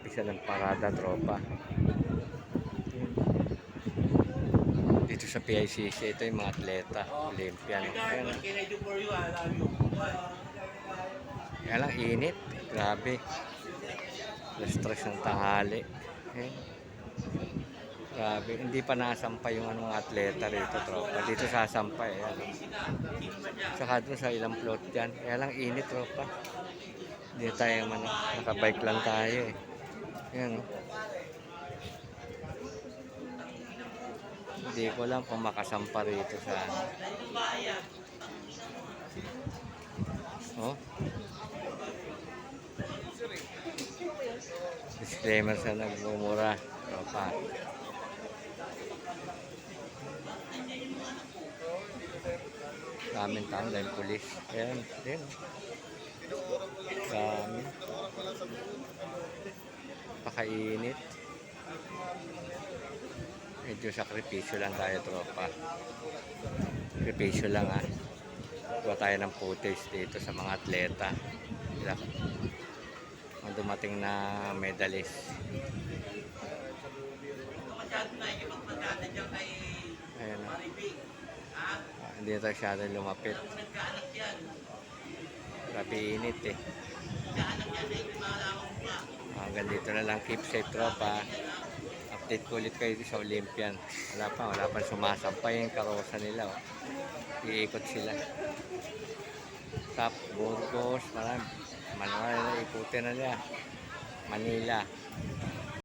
Isa ng parada, tropa. Dito sa PICC, ito yung mga atleta, Olympian. Ayan, kaya lang init, grabe. Stress ng tanghali. Ayan. Grabe, hindi pa nasampay yung anong atleta rito, tropa. Dito sasampay, ayan. Saka dun sa ilang float dyan. Kaya lang init, tropa. Hindi tayo nakabike lang tayo eh. Ayan, oh. Hindi ko lang kung makasampa rito sa oh. Disclaimer sa nagmumura, tropa. Daming tao dahil pulis. Ayan, din. Dami. Pakainit. Medyo sakripisyo lang tayo, tropa. Sakripisyo lang ha. Kuha tayo ng footage dito sa mga atleta. Mga dumating na medalist. Ayan o. Hindi tayo masyadong lumapit. Grabe init eh. Hanggang dito na lang. Keep safe, tropa. Update ko ulit kayo sa Olympian. Wala pa sumasampay yung karosa nila. Oh. Iikot sila. Tap, Burgos, marami. Manuel na ikutin na nila. Manila.